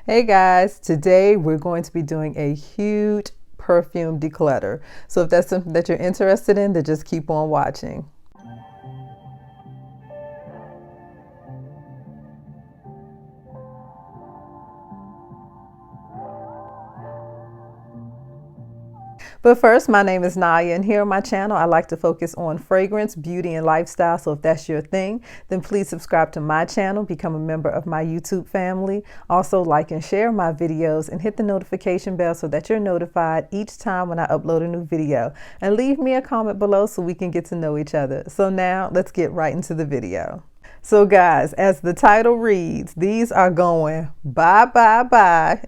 Hey guys, today we're going to be doing a huge perfume declutter. So if that's something that you're interested in, then just keep on watching. But first, my name is Naya, and here on my channel, I like to focus on fragrance, beauty, and lifestyle. So if that's your thing, then please subscribe to my channel, become a member of my YouTube family. Also, like and share my videos and hit the notification bell so that you're notified each time when I upload a new video. And leave me a comment below so we can get to know each other. So now, let's get right into the video. So guys, as the title reads, these are going bye, bye, bye.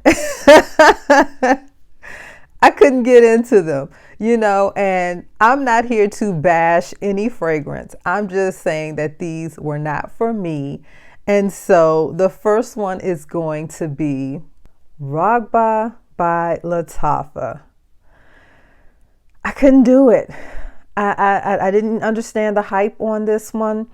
I couldn't get into them, and I'm not here to bash any fragrance. I'm just saying that these were not for me. And so the first one is going to be Ragba by Lattafa. I couldn't do it. I didn't understand the hype on this one.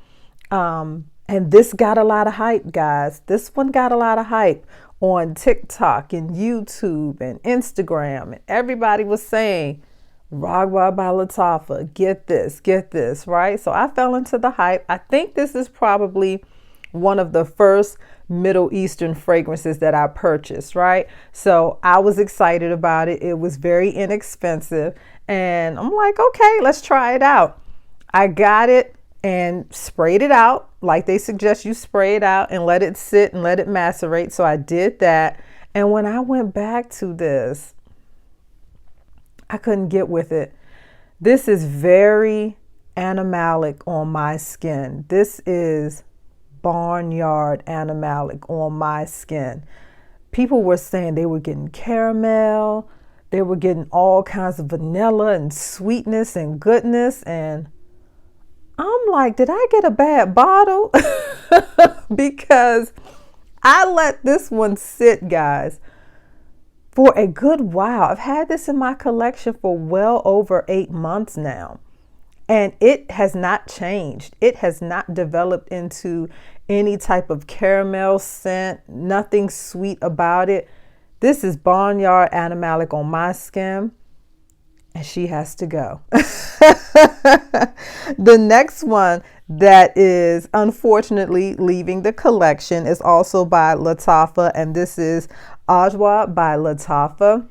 And this got a lot of hype, guys. This one got a lot of hype on TikTok and YouTube and Instagram, and everybody was saying Ragwa by Lattafa, get this, right? So I fell into the hype. I think this is probably one of the first Middle Eastern fragrances that I purchased, right? So I was excited about it. It was very inexpensive, and I'm like, okay, let's try it out. I got it and sprayed it out like they suggest you spray it out and let it sit and let it macerate. So I did that. And when I went back to this, I couldn't get with it. This is very animalic on my skin. This is barnyard animalic on my skin. People were saying they were getting caramel. They were getting all kinds of vanilla and sweetness and goodness, and I'm like, did I get a bad bottle? Because I let this one sit, guys, for a good while. I've had this in my collection for well over 8 months now, and it has not changed. It has not developed into any type of caramel scent, nothing sweet about it. This is barnyard animalic on my skin, and she has to go. The next one that is unfortunately leaving the collection is also by Lattafa, and this is Ajwa by Lattafa.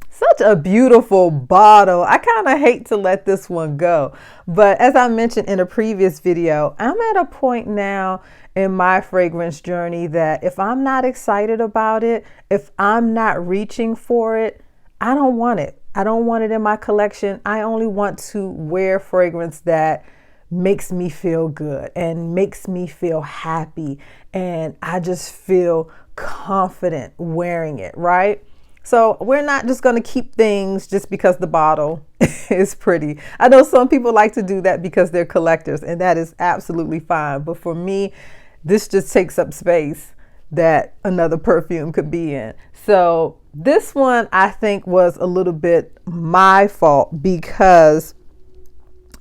Such a beautiful bottle. I kind of hate to let this one go, but as I mentioned in a previous video, I'm at a point now in my fragrance journey that if I'm not excited about it, if I'm not reaching for it, I don't want it. I don't want it in my collection. I only want to wear fragrance that makes me feel good and makes me feel happy, and I just feel confident wearing it, right? So we're not just going to keep things just because the bottle is pretty. I know some people like to do that because they're collectors, and that is absolutely fine. But for me, this just takes up space that another perfume could be in. So this one I think was a little bit my fault because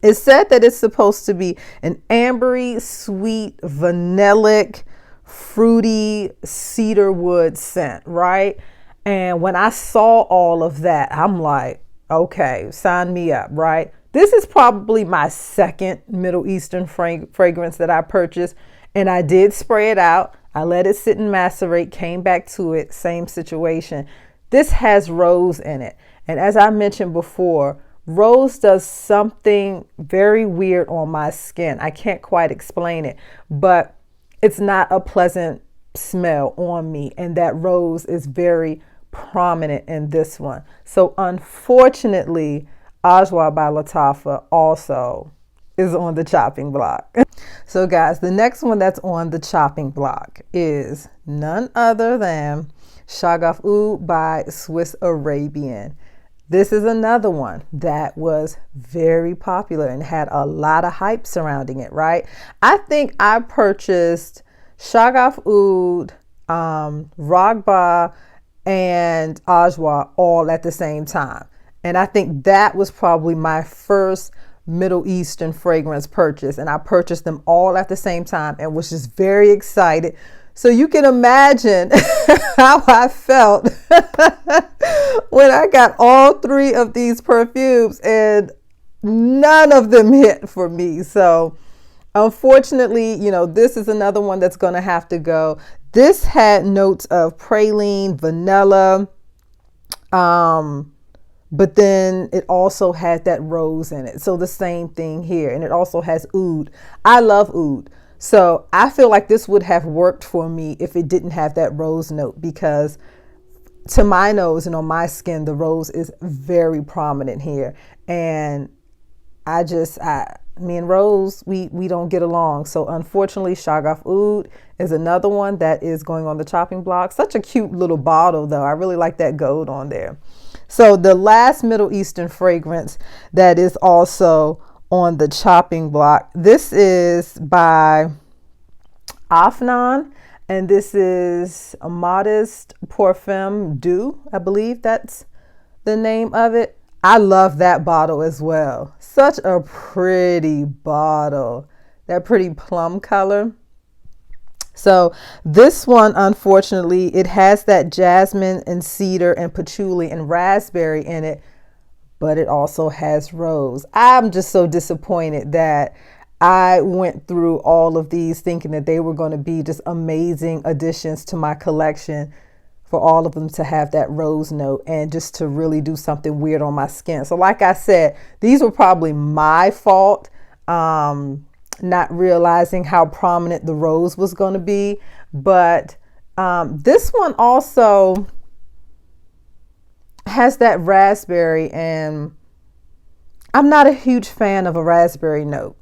it said that it's supposed to be an ambery, sweet, vanillic, fruity cedarwood scent, right? And when I saw all of that, I'm like, okay, sign me up, right? This is probably my second Middle Eastern fragrance that I purchased, and I did spray it out. I let it sit and macerate, came back to it, same situation. This has rose in it. And as I mentioned before, rose does something very weird on my skin. I can't quite explain it, but it's not a pleasant smell on me. And that rose is very prominent in this one. So unfortunately, Ajwa by Lattafa also is on the chopping block. So guys, the next one that's on the chopping block is none other than Shagaf Oud by Swiss Arabian. This is another one that was very popular and had a lot of hype surrounding it, right? I think I purchased Shagaf Oud, Ragba, and Ajwa all at the same time. And I think that was probably my first Middle Eastern fragrance purchase, and I purchased them all at the same time and was just very excited So you can imagine how I felt when I got all three of these perfumes and none of them hit for me. So unfortunately, this is another one that's going to have to go. This had notes of praline, vanilla, but then it also had that rose in it. So the same thing here. And it also has oud. I love oud. So I feel like this would have worked for me if it didn't have that rose note, because to my nose and on my skin, the rose is very prominent here. And me and Rose, we don't get along. So unfortunately, Shagaf Oud is another one that is going on the chopping block. Such a cute little bottle though. I really like that gold on there. So the last Middle Eastern fragrance that is also on the chopping block, this is by Afnan, and this is a Modest Parfum Doux. I believe that's the name of it. I love that bottle as well. Such a pretty bottle. That pretty plum color. So this one, unfortunately, it has that jasmine and cedar and patchouli and raspberry in it, but it also has rose. I'm just so disappointed that I went through all of these thinking that they were going to be just amazing additions to my collection, for all of them to have that rose note and just to really do something weird on my skin. So like I said, these were probably my fault, not realizing how prominent the rose was going to be. But this one also has that raspberry, and I'm not a huge fan of a raspberry note,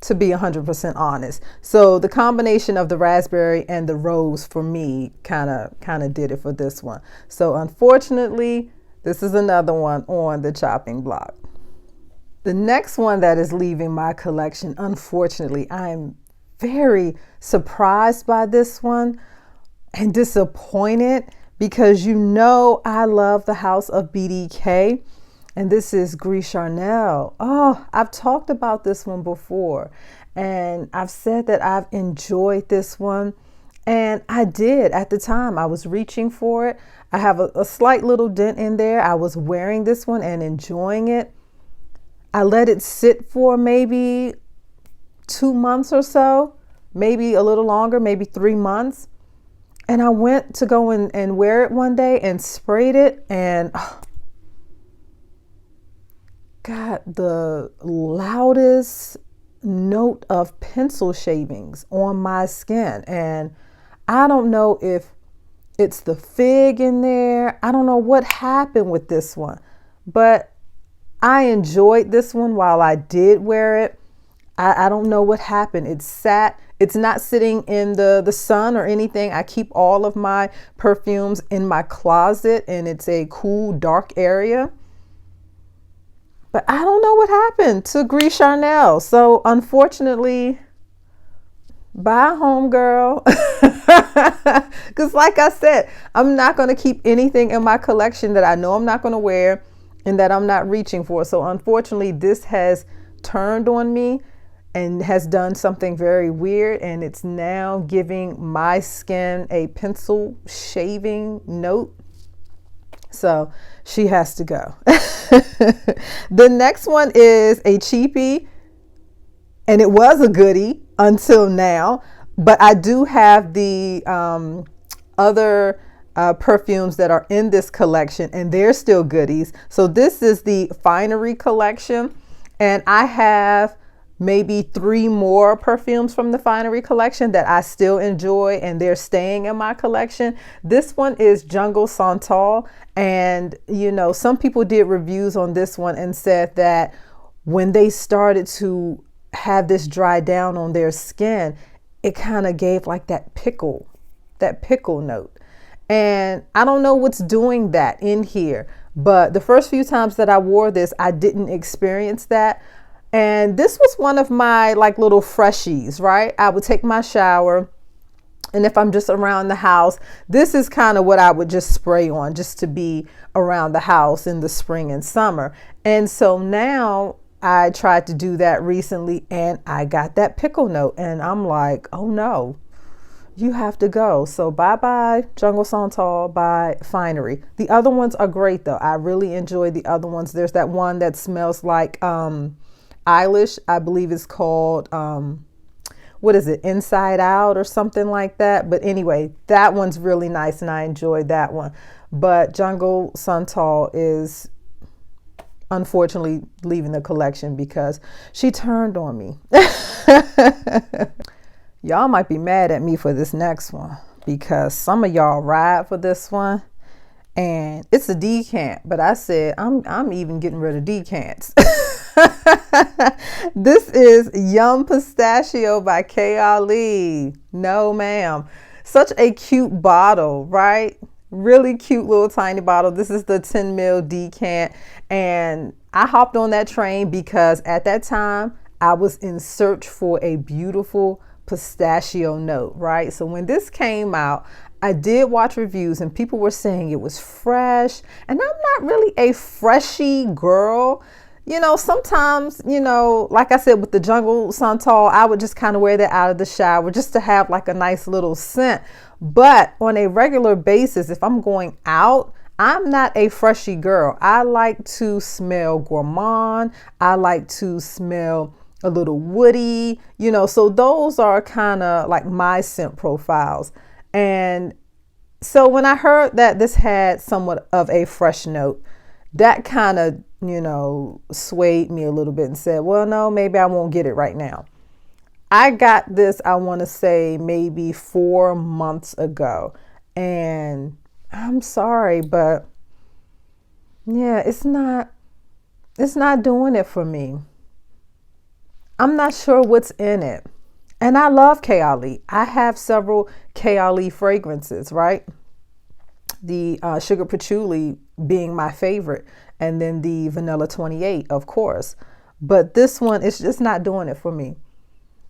to be 100% honest. So the combination of the raspberry and the rose for me kind of did it for this one. So unfortunately, this is another one on the chopping block. The next one that is leaving my collection, unfortunately, I'm very surprised by this one and disappointed, because I love the house of BDK. And this is Gris Charnel. Oh, I've talked about this one before, and I've said that I've enjoyed this one. And I did at the time. I was reaching for it. I have a slight little dent in there. I was wearing this one and enjoying it. I let it sit for maybe 2 months or so, maybe a little longer, maybe 3 months. And I went to go and wear it one day and sprayed it, and got the loudest note of pencil shavings on my skin. And I don't know if it's the fig in there. I don't know what happened with this one, but I enjoyed this one while I did wear it. I don't know what happened. It's not sitting in the sun or anything. I keep all of my perfumes in my closet, and it's a cool, dark area. But I don't know what happened to Gris Charnel. So unfortunately, bye, homegirl. Because like I said, I'm not going to keep anything in my collection that I know I'm not going to wear and that I'm not reaching for. So unfortunately, this has turned on me and has done something very weird. And it's now giving my skin a pencil shaving note. So she has to go. The next one is a cheapie, and it was a goodie until now, but I do have the other perfumes that are in this collection, and they're still goodies. So this is the Finery collection, and I have maybe 3 more perfumes from the Finery collection that I still enjoy, and they're staying in my collection. This one is Jungle Santal, and some people did reviews on this one and said that when they started to have this dry down on their skin, it kind of gave like that pickle note. And I don't know what's doing that in here, but the first few times that I wore this, I didn't experience that. And this was one of my like little freshies, right? I would take my shower, and if I'm just around the house, this is kind of what I would just spray on just to be around the house in the spring and summer. And so now I tried to do that recently, and I got that pickle note, and I'm like, oh no, you have to go. So bye bye Jungle Santal by Finery. The other ones are great though. I really enjoy the other ones. There's that one that smells like Eilish. I believe it's called what is it, Inside Out or something like that. But anyway, that one's really nice and I enjoyed that one. But Jungle Santal is unfortunately leaving the collection because she turned on me. Y'all might be mad at me for this next one because some of y'all ride for this one and it's a decant, but I said I'm even getting rid of decants. This is Yum Pistachio by K. Ali. No, ma'am. Such a cute bottle, right? Really cute little tiny bottle. This is the 10 ml decant. And I hopped on that train because at that time I was in search for a beautiful pistachio note, right? So when this came out, I did watch reviews and people were saying it was fresh. And I'm not really a freshy girl. You know, sometimes, you know, like I said, with the Jungle Santal, I would just kind of wear that out of the shower just to have like a nice little scent. But on a regular basis, if I'm going out, I'm not a freshy girl. I like to smell gourmand. I like to smell a little woody, you know, so those are kind of like my scent profiles. And so when I heard that this had somewhat of a fresh note, that kind of, you know, swayed me a little bit and said, well, no, maybe I won't get it right now. I got this, I want to say maybe 4 months ago. And I'm sorry, but yeah, it's not doing it for me. I'm not sure what's in it. And I love K. Ali. I have several K. Ali fragrances, right? The Sugar Patchouli being my favorite. And then the Vanilla 28, of course. But this one is just not doing it for me.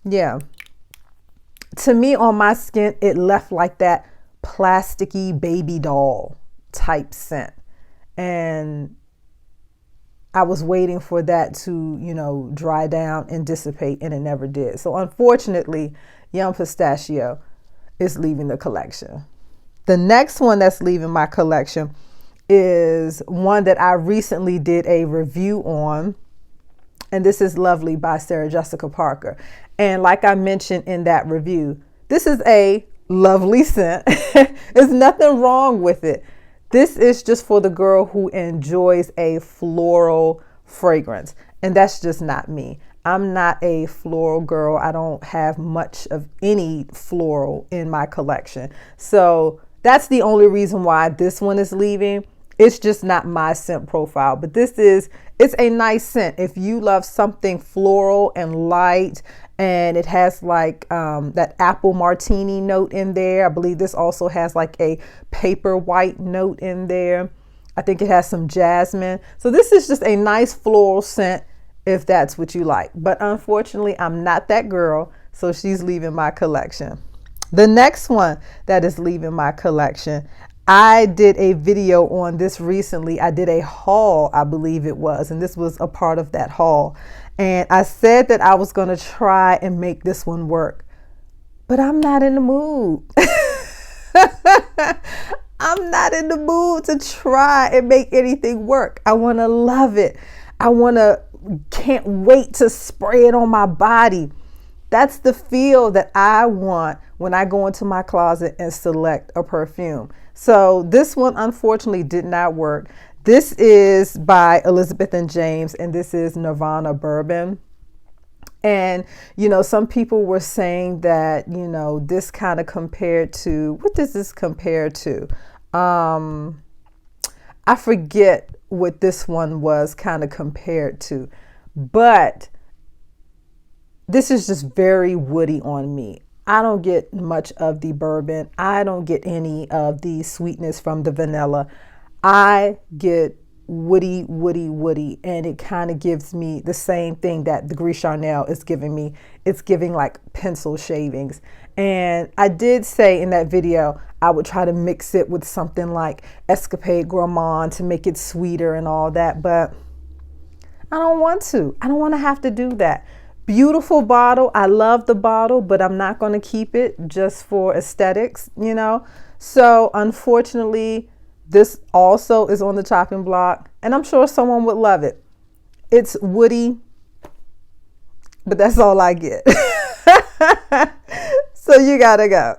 Yeah. To me, on my skin, it left like that plasticky baby doll type scent. And I was waiting for that to, you know, dry down and dissipate, and it never did. So unfortunately, Yum Pistachio is leaving the collection. The next one that's leaving my collection is one that I recently did a review on, and this is Lovely by Sarah Jessica Parker. And like I mentioned in that review, this is a lovely scent. There's nothing wrong with it. This is just for the girl who enjoys a floral fragrance. And that's just not me. I'm not a floral girl. I don't have much of any floral in my collection. So that's the only reason why this one is leaving. It's just not my scent profile. But it's a nice scent. If you love something floral and light, and it has like that apple martini note in there. I believe this also has like a paper white note in there. I think it has some jasmine. So this is just a nice floral scent if that's what you like. But unfortunately, I'm not that girl, so she's leaving my collection. The next one that is leaving my collection, I did a video on this recently. I did a haul, I believe it was, and this was a part of that haul. And I said that I was going to try and make this one work, but I'm not in the mood. I'm not in the mood to try and make anything work. I want to love it. Can't wait to spray it on my body. That's the feel that I want when I go into my closet and select a perfume. So this one unfortunately did not work. This is by Elizabeth and James, and this is Nirvana Bourbon. And, you know, some people were saying that, you know, this kind of compared to, what does this compare to? I forget what this one was kind of compared to, but this is just very woody on me. I don't get much of the bourbon. I don't get any of the sweetness from the vanilla. I get woody, and it kind of gives me the same thing that the Gris Charnel is giving me. It's giving like pencil shavings. And I did say in that video, I would try to mix it with something like Escapade Gourmand to make it sweeter and all that, but I don't want to. I don't want to have to do that. Beautiful bottle. I love the bottle, but I'm not going to keep it just for aesthetics, you know. So unfortunately, this also is on the chopping block, and I'm sure someone would love it. It's woody, but that's all I get. So you gotta go.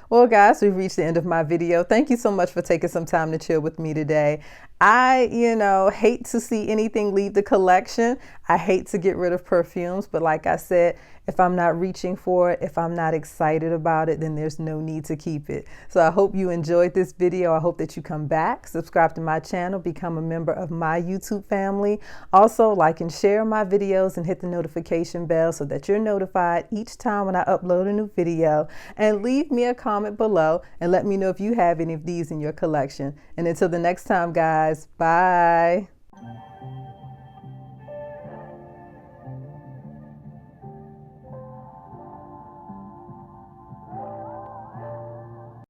Well, guys, we've reached the end of my video. Thank you so much for taking some time to chill with me today. I, hate to see anything leave the collection. I hate to get rid of perfumes, but like I said, if I'm not reaching for it, if I'm not excited about it, then there's no need to keep it. So I hope you enjoyed this video. I hope that you come back, subscribe to my channel, become a member of my YouTube family. Also, like and share my videos and hit the notification bell so that you're notified each time when I upload a new video. And leave me a comment below and let me know if you have any of these in your collection. And until the next time, guys, bye.